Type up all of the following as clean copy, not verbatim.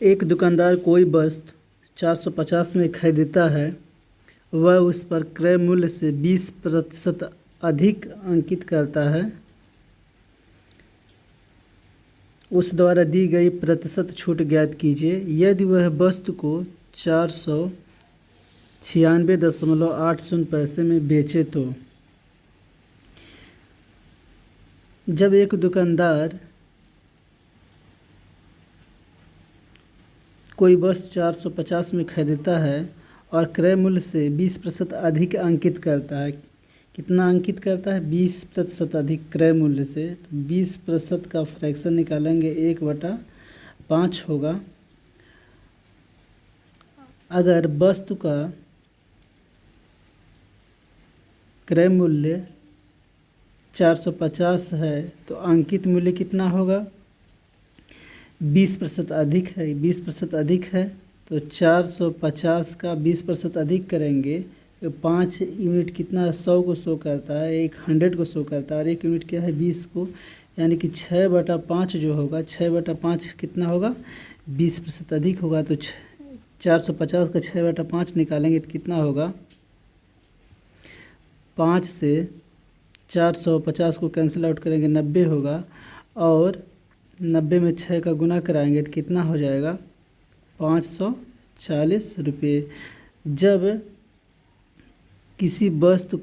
एक दुकानदार कोई वस्तु 450 में खरीदता है। वह उस पर क्रय मूल्य से 20% अधिक अंकित करता है। उस द्वारा दी गई प्रतिशत छूट ज्ञात कीजिए। यदि वह वस्तु को 496.80 पैसे में बेचे तो। जब एक दुकानदार कोई वस्तु 450 में खरीदता है और क्रय मूल्य से 20% अधिक अंकित करता है। कितना अंकित करता है? 20% अधिक क्रय मूल्य से। तो 20% का फ्रैक्शन निकालेंगे, 1/5 होगा। अगर वस्तु का क्रय मूल्य 450 है तो अंकित मूल्य कितना होगा? 20% अधिक है। 20% अधिक है तो 450 का 20% अधिक करेंगे तो 5 यूनिट कितना है? 100 को शो करता है, एक 100 को शो करता है और 1 यूनिट क्या है? 20 को। यानी कि 6/5 जो होगा, 6/5 कितना होगा? 20% अधिक होगा। तो 450 का 6/5 निकालेंगे तो कितना होगा? 5 से 450 को कैंसिल आउट करेंगे, 90 होगा। और 90 में 6 का गुना कराएंगे तो कितना हो जाएगा? 540 रुपये। जब किसी वस्तु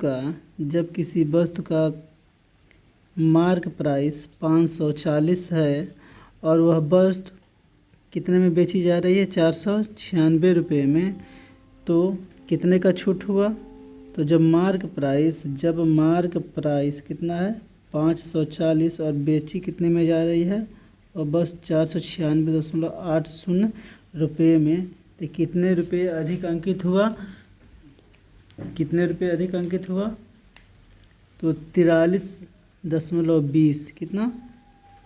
का मार्क प्राइस 540 है और वह वस्तु कितने में बेची जा रही है? 496 रुपये में, तो कितने का छूट हुआ? तो जब मार्क प्राइस कितना है? 540 और बेची कितने में जा रही है? और बस 496.80 रुपये में, तो कितने रुपये अधिक अंकित हुआ? तो 43.20। कितना?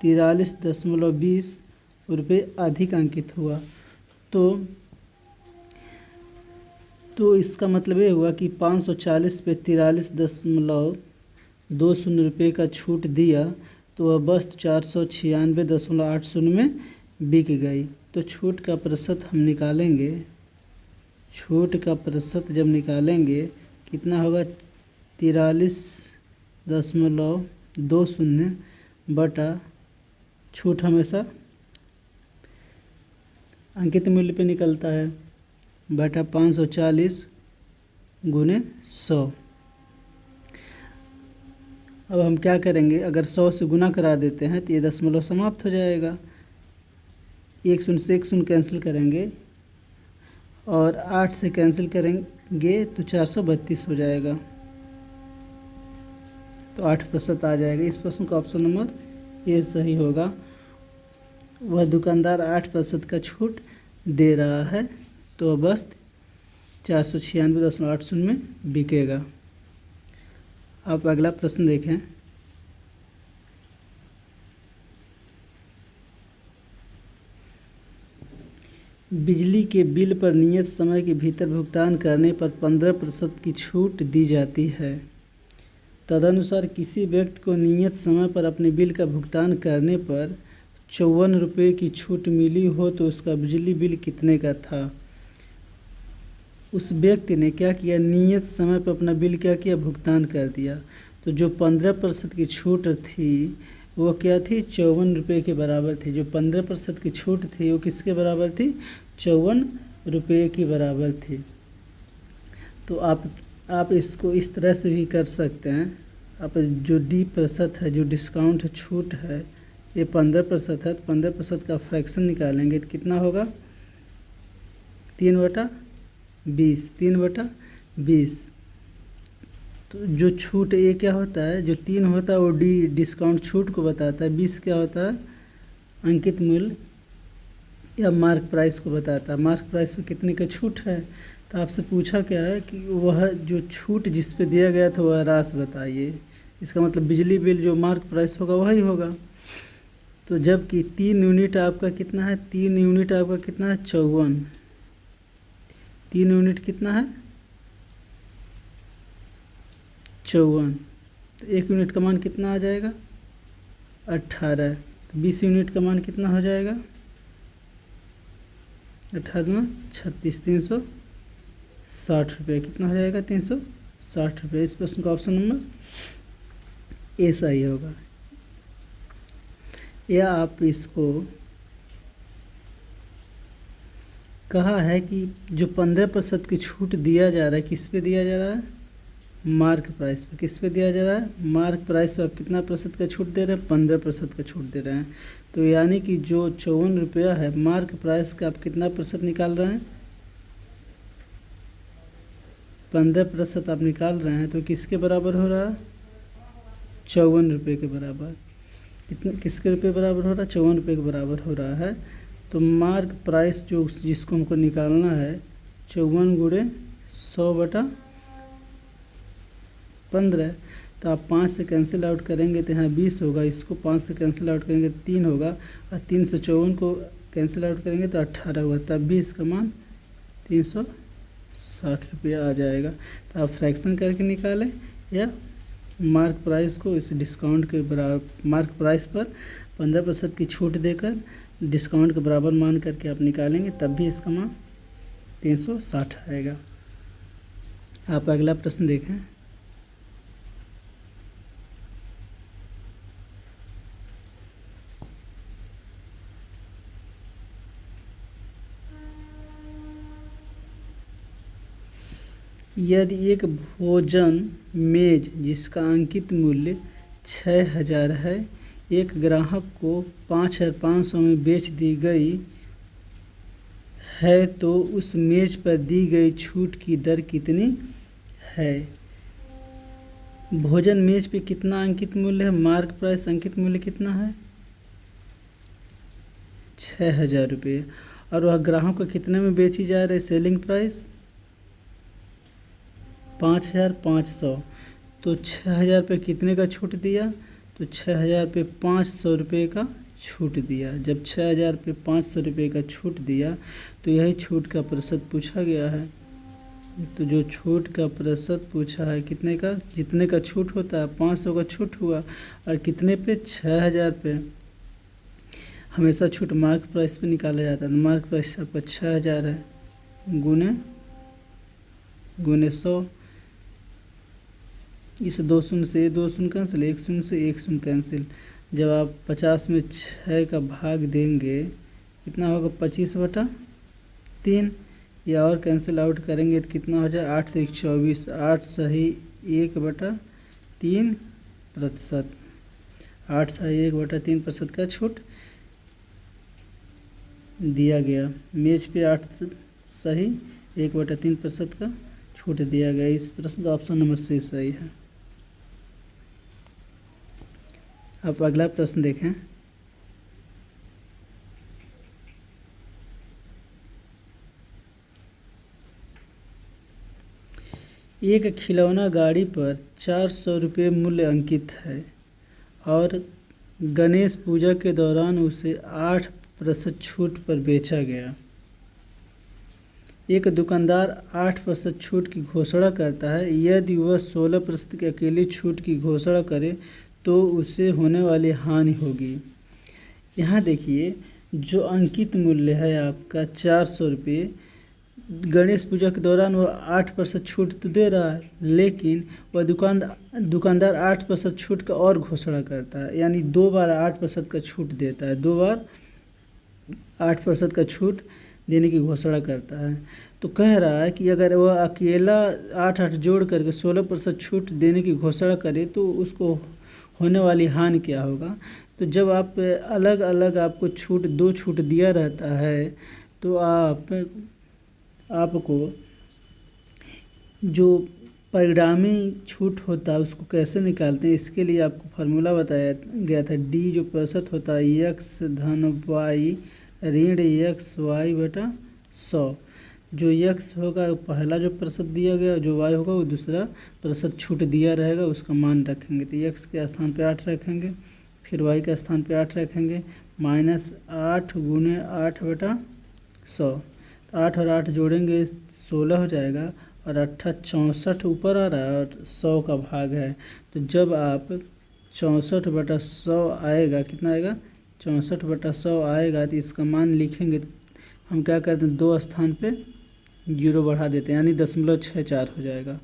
43.20 रुपये अधिक अंकित हुआ। तो इसका मतलब ये हुआ कि 540 पे 43.20 रुपये का छूट दिया तो वह वस्तु 496.80 में बिक गई। तो छूट का प्रतिशत हम निकालेंगे। छूट का प्रतिशत जब निकालेंगे कितना होगा? 43.20 बटा छूट हमेशा अंकित मूल्य पे निकलता है, बटा 540 गुने 100। अब हम क्या करेंगे? अगर 100 से गुना करा देते हैं तो ये दशमलव समाप्त हो जाएगा। 1 शून्य से 1 शून्य कैंसिल करेंगे और 8 से कैंसिल करेंगे तो 432 हो जाएगा। तो 8% आ जाएगा। इस प्रश्न का ऑप्शन नंबर ए सही होगा। वह दुकानदार 8% का छूट दे रहा है तो वह वस्तु 496.80 में बिकेगा। आप अगला प्रश्न देखें। बिजली के बिल पर नियत समय के भीतर भुगतान करने पर 15% की छूट दी जाती है। तदनुसार किसी व्यक्ति को नियत समय पर अपने बिल का भुगतान करने पर 54 रुपये की छूट मिली हो तो उसका बिजली बिल कितने का था? उस व्यक्ति ने क्या किया? नियत समय पर अपना बिल क्या किया? भुगतान कर दिया। तो जो 15% की छूट थी वो क्या थी? 54 रुपये के बराबर थी। जो 15% की छूट थी वो किसके बराबर थी? 54 रुपये की बराबर थी। तो आप इसको इस तरह से भी कर सकते हैं। आप जो D% है, जो डिस्काउंट छूट है, ये 15% है। तो 15% का फ्रैक्शन निकालेंगे तो कितना होगा? 3/20। तो जो छूट ए क्या होता है? जो 3 होता है वो डिस्काउंट छूट को बताता है। 20 क्या होता है? अंकित मूल्य या मार्क प्राइस को बताता है। मार्क प्राइस पे कितने का छूट है? तो आपसे पूछा क्या है कि वह जो छूट जिस पे दिया गया था वह राशि बताइए। इसका मतलब बिजली बिल जो मार्क प्राइस होगा वही होगा। तो जबकि 3 यूनिट आपका कितना है? 3 यूनिट आपका कितना है? 54। 3 यूनिट कितना है? 54। तो 1 यूनिट का मान कितना आ जाएगा? 18। तो 20 यूनिट का मान कितना हो जाएगा? 18 36, 360 रुपये। कितना हो जाएगा? 360 रुपये। इस प्रश्न का ऑप्शन नंबर ए सही होगा। या आप इसको कहा है कि जो 15% की छूट दिया जा रहा है, किस पे दिया जा रहा है? मार्क प्राइस पे। किस पे दिया जा रहा है? मार्क प्राइस पे। आप कितना प्रतिशत का छूट दे रहे हैं? 15% का छूट दे रहे हैं। तो यानी कि जो 54 रुपया है मार्क प्राइस का, आप कितना प्रतिशत निकाल रहे हैं? 15% आप निकाल रहे हैं, तो किसके बराबर हो रहा है? 54 रुपये के बराबर। कितने किसके रुपये बराबर हो रहा है? 54 रुपये के बराबर हो रहा है। तो मार्क प्राइस जो जिसको हमको निकालना है, 54 गुणे 100/15। तो आप 5 से कैंसिल आउट करेंगे तो यहाँ 20 होगा, इसको 5 से कैंसिल आउट करेंगे तो 3 होगा, और 3 से 54 को कैंसिल आउट करेंगे तो 18 होगा। तब भी इसका मान 360 रुपया आ जाएगा। तो आप फ्रैक्शन करके निकालें या मार्क प्राइस को इस डिस्काउंट के बराबर, मार्क प्राइस पर 15% की छूट देकर डिस्काउंट के बराबर मान करके आप निकालेंगे, तब भी इसका मान 360 आएगा। आप अगला प्रश्न देखें। यदि एक भोजन मेज जिसका अंकित मूल्य 6000 है एक ग्राहक को 5500 में बेच दी गई है, तो उस मेज पर दी गई छूट की दर कितनी है? भोजन मेज पे कितना अंकित मूल्य है? मार्क प्राइस अंकित मूल्य कितना है? 6000 रुपये। और वह ग्राहक को कितने में बेची जा रही है? Selling price 5500। तो 6000 पे कितने का छूट दिया? तो 6000 पे 500 रुपये का छूट दिया। जब 6000 पे 500 रुपये का छूट दिया तो यही छूट का प्रतिशत पूछा गया है। तो जो छूट का प्रतिशत पूछा है कितने का? जितने का छूट होता है 500 का छूट हुआ, और कितने पे? 6000 पे। हमेशा छूट मार्क प्राइस पे निकाला जाता है। मार्क प्राइस आपका 6000 है, गुने 100। इस 2 शून्य से 2 शून्य कैंसिल, 1 शून्य से 1 शून्य कैंसिल। जब आप 50 में 6 का भाग देंगे कितना होगा? 25/3। या और कैंसिल आउट करेंगे तो कितना हो जाए? 8 से 24, 8 सही 1/3%। 8 सही 1/3% का छूट दिया गया। मेज पे 8 सही 1/3% का छूट दिया गया। इस प्रश्न का ऑप्शन नंबर सी सही है। अब अगला प्रश्न देखें। एक खिलौना गाड़ी पर 400 रुपये मूल्य अंकित है और गणेश पूजा के दौरान उसे 8% छूट पर बेचा गया। एक दुकानदार 8% छूट की घोषणा करता है। यदि वह 16% की अकेली छूट की घोषणा करे तो उसे होने वाली हानि होगी। यहाँ देखिए, जो अंकित मूल्य है आपका 400 रुपये, गणेश पूजा के दौरान वह 8% छूट तो दे रहा है, लेकिन वह दुकानदार 8% छूट का और घोषणा करता है, यानी 2 बार 8% का छूट देता है। 2 बार 8% का छूट देने की घोषणा करता है। तो कह रहा है कि अगर वह अकेला 8 जोड़ करके 16% छूट देने की घोषणा करे तो उसको होने वाली हानि क्या होगा? तो जब आप अलग अलग आपको छूट 2 छूट दिया रहता है तो आपको जो परिणामी छूट होता है उसको कैसे निकालते हैं, इसके लिए आपको फार्मूला बताया गया था। डी जो प्रतिशत होता है x धन y ऋण xy/100। जो x होगा वो पहला जो प्रतिशत दिया गया, जो y होगा वो दूसरा प्रतिशत छूट दिया रहेगा, उसका मान रखेंगे। तो x के स्थान पे 8 रखेंगे, फिर y के स्थान पे 8 रखेंगे, -8 गुणे 8/100। 8 और 8 जोड़ेंगे 16 हो जाएगा, और 8 64 ऊपर आ रहा है और 100 का भाग है। तो जब आप 64/100 आएगा, कितना आएगा? 64/100 आएगा, तो इसका मान लिखेंगे। हम क्या करते हैं, 2 स्थान पे 0 बढ़ा देते हैं, यानी 0.64 हो जाएगा।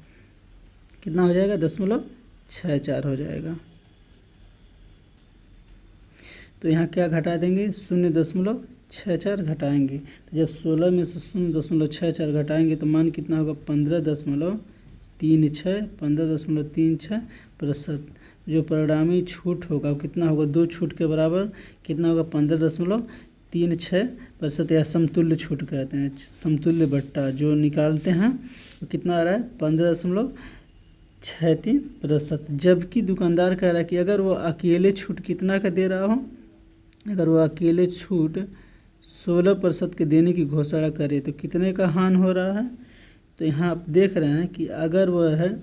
कितना हो जाएगा, 0.64 हो जाएगा। तो यहाँ क्या घटा देंगे, 0.64 घटाएंगे। तो जब 16 में से 0.64 घटाएंगे तो मान कितना होगा, 15.36%। जो परिणामी छूट होगा वो कितना होगा, 2 छूट के बराबर कितना होगा, 15.36%, या समतुल्य छूट कहते हैं, समतुल्य बट्टा जो निकालते हैं वो कितना आ रहा है, 15.63%। जबकि दुकानदार कह रहा है कि अगर वो अकेले छूट कितना का दे रहा हो, अगर वो अकेले छूट 16% के देने की घोषणा करे तो कितने का हानि हो रहा है। तो यहाँ आप देख रहे हैं कि अगर वह है,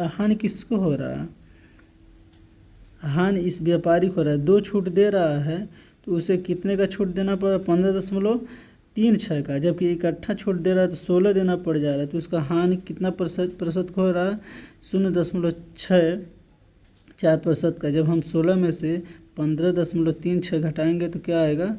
हानि किसको हो रहा है, हानि इस व्यापारी को हो रहा है। 2 छूट दे रहा है तो उसे कितने का छूट देना पड़ रहा है, 15.36 का। जबकि इकट्ठा छूट दे रहा है तो 16 देना पड़ जा रहा है। तो उसका हानि कितना प्रतिशत को हो रहा है, 0.64% का। जब हम 16 में से 15.36 घटाएंगे तो क्या आएगा,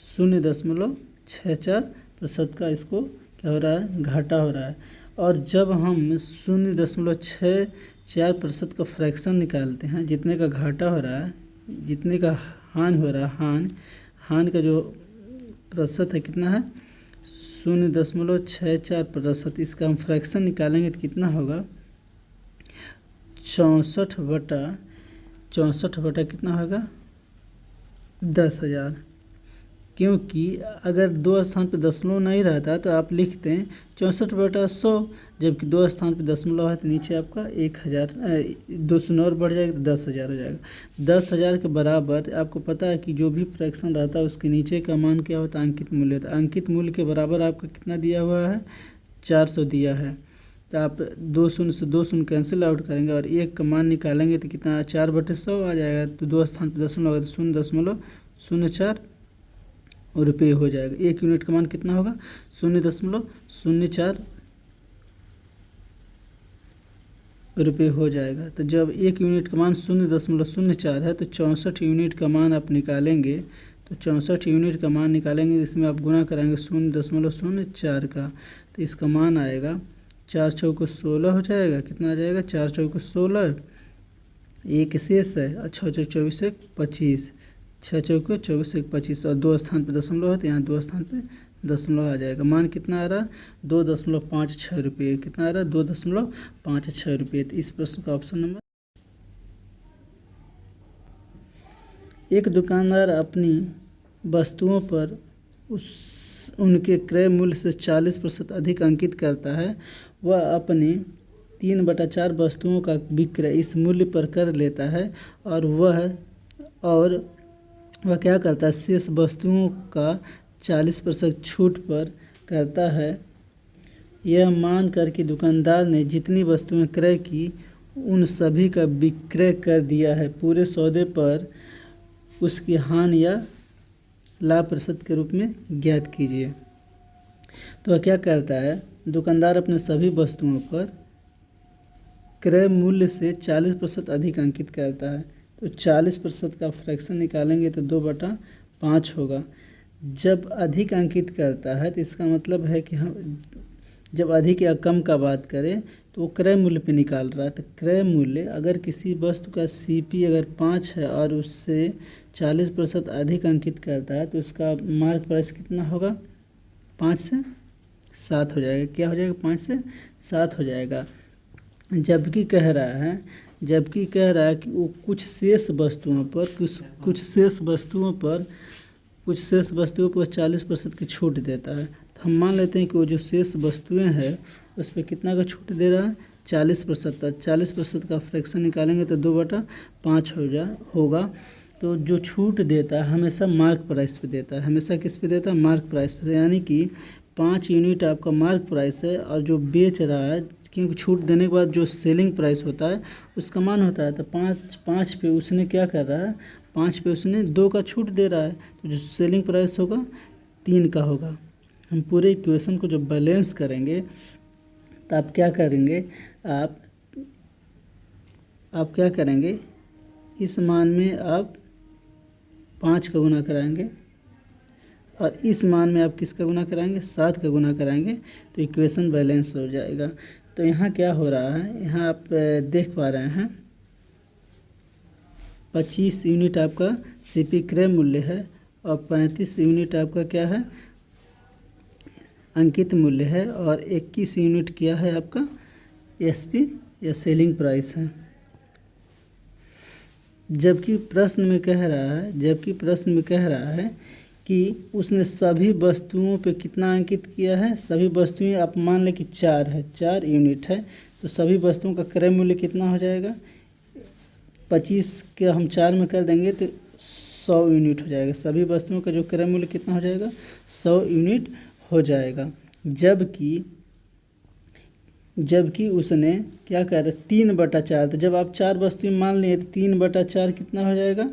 0.64% का इसको क्या हो रहा है, घाटा हो रहा है। और जब हम 0.64% का फ्रैक्शन निकालते हैं, जितने का घाटा हो रहा है, जितने का हानि हो रहा है, हानि का जो प्रतिशत है कितना है, 0.64%। इसका हम फ्रैक्शन निकालेंगे तो कितना होगा, 64/64 कितना होगा, 10,000। क्योंकि अगर 2 स्थान पे दशमलव नहीं रहता तो आप लिखते हैं 64/100, जबकि 2 स्थान पे दशमलव है तो नीचे आपका 1,000, 200 और बढ़ जाएगा तो 10,000 हो जाएगा। 10,000 के बराबर आपको पता है कि जो भी फ्रैक्शन रहता है उसके नीचे का मान क्या होता है, अंकित मूल्य होता है। अंकित मूल्य के बराबर आपका कितना दिया हुआ है, 400 दिया है। तो आप 2 शून्य से 2 शून्य कैंसिल आउट करेंगे और 1 का मान निकालेंगे तो कितना, 4/100 आ जाएगा। तो 2 स्थान पर दशमलव है तो 0.04 रुपये हो जाएगा। 1 यूनिट का मान कितना होगा, 0.04 रुपये हो जाएगा। तो जब 1 यूनिट का मान 0.04 है तो 64 यूनिट का मान आप निकालेंगे। तो 64 यूनिट का मान निकालेंगे, इसमें आप गुना कराएंगे 0.04 का, तो इसका मान आएगा 4 चौको 16 हो जाएगा। कितना आ जाएगा, 4 चौको 16, 1 शेष है और 6 चौको 24 1 25, 6 चौको 24 1 25 और 2 स्थान पे दशमलव है तो यहाँ 2 स्थान पे दशमलव आ जाएगा। मान कितना आ रहा है, 2.56 रुपये। कितना आ रहा है, 2.56 रुपये। तो इस प्रश्न का ऑप्शन नंबर, एक दुकानदार अपनी वस्तुओं पर उनके क्रय मूल्य से 40% अधिक अंकित करता है। वह अपनी 3/4 वस्तुओं का विक्रय इस मूल्य पर कर लेता है और वह क्या करता है, शेष वस्तुओं का 40% छूट पर करता है। यह मान कर कि दुकानदार ने जितनी वस्तुएं क्रय की उन सभी का विक्रय कर दिया है, पूरे सौदे पर उसकी हानि या लाभ प्रतिशत के रूप में ज्ञात कीजिए। तो वह क्या करता है, दुकानदार अपने सभी वस्तुओं पर क्रय मूल्य से 40% अधिक अंकित करता है। तो 40% का फ्रैक्शन निकालेंगे तो 2/5 होगा। जब अधिक अंकित करता है तो इसका मतलब है कि हम जब अधिक या कम का बात करें तो वो क्रय मूल्य पे निकाल रहा है। तो क्रय मूल्य, अगर किसी वस्तु का CP अगर 5 है और उससे 40% अधिक अंकित करता है तो उसका मार्क प्राइस कितना होगा, 5 से 7 हो जाएगा। क्या हो जाएगा, 5 से 7 हो जाएगा। जबकि कह रहा है कि वो कुछ शेष वस्तुओं पर 40% की छूट देता है। तो हम मान लेते हैं कि वो जो शेष वस्तुएं हैं उस पर कितना का छूट दे रहा है, 40%। 40% का फ्रैक्शन निकालेंगे तो 2/5 होगा। तो जो छूट देता है हमेशा मार्क प्राइस पे देता है। हमेशा किस पे देता है, मार्क प्राइस पे। यानी कि 5 यूनिट आपका मार्क प्राइस है और जो बेच रहा है, क्योंकि छूट देने के बाद जो सेलिंग प्राइस होता है उसका मान होता है। तो 5 पे उसने क्या कर रहा है, 5 पे उसने 2 का छूट दे रहा है। तो जो सेलिंग प्राइस होगा 3 का होगा। हम पूरे इक्वेशन को जब बैलेंस करेंगे तो आप क्या करेंगे, आप क्या करेंगे, इस मान में आप 5 का गुना कराएंगे और इस मान में आप किसका गुना कराएंगे, 7 का गुना कराएंगे तो इक्वेशन बैलेंस हो जाएगा। तो यहाँ क्या हो रहा है, यहाँ आप देख पा रहे हैं 25 यूनिट आपका सीपी क्रय मूल्य है और 35 यूनिट आपका क्या है, अंकित मूल्य है और 21 यूनिट क्या है आपका एसपी या सेलिंग प्राइस है। जबकि प्रश्न में कह रहा है कि उसने सभी वस्तुओं पे कितना अंकित किया है, सभी वस्तुएं आप मान लें कि 4 है, 4 यूनिट है, तो सभी वस्तुओं का क्रय मूल्य कितना हो जाएगा, 25 के हम 4 में कर देंगे तो 100 यूनिट हो जाएगा। सभी वस्तुओं का जो क्रय मूल्य कितना हो जाएगा, 100 यूनिट हो जाएगा। जबकि उसने क्या कह रहा है, 3/4, तो जब आप 4 वस्तुएं मान लिए तो 3/4 कितना हो जाएगा,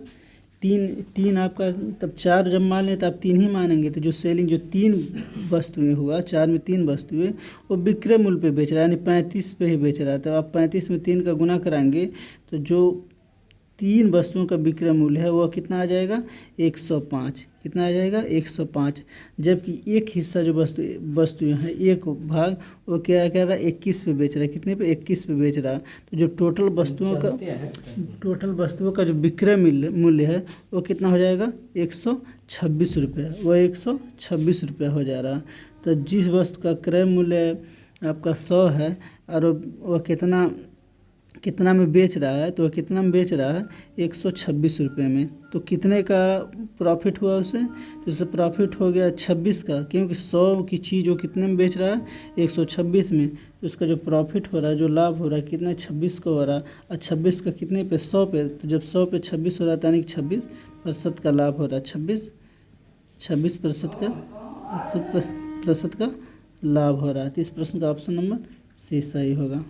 तीन आपका, तब 4 जब मान लें तो आप 3 ही मानेंगे। तो जो सेलिंग जो 3 वस्तुएं हुआ, 4 में 3 वस्तुएं, वो विक्रय मूल्य पे बेच रहा है, यानी 35 पे ही बेच रहा है। तो आप 35 में 3 का गुना कराएंगे तो जो 3 वस्तुओं का विक्रय मूल्य है वो कितना आ जाएगा, 105। कितना आ जाएगा, 105। जबकि एक हिस्सा जो वस्तुएं हैं, एक भाग, वो क्या कह रहा है, 21 पे बेच रहा है। कितने पे, 21 पे बेच रहा है। तो जो टोटल वस्तुओं का जो विक्रय मूल्य है वो कितना हो जाएगा, 126 रुपया। वो 126 रुपया हो जा रहा। तो जिस वस्तु का क्रय मूल्य आपका 100 है और वो कितना में बेच रहा है, तो वह कितना में बेच रहा है, 126 रुपये में। तो कितने का प्रॉफिट हुआ उसे, तो उससे प्रॉफिट हो गया 26 का, क्योंकि 100 की चीज़ वो कितने में बेच रहा है, 126 में। तो उसका जो प्रॉफिट हो रहा है, जो लाभ हो रहा है, कितना, 26 का हो रहा है। और 26 का कितने पे, 100 पे। तो जब 100 पे 26 हो रहा है, यानी 26% का लाभ हो रहा है। 26% का लाभ हो रहा है। तो इस प्रश्न का ऑप्शन नंबर सी सही होगा।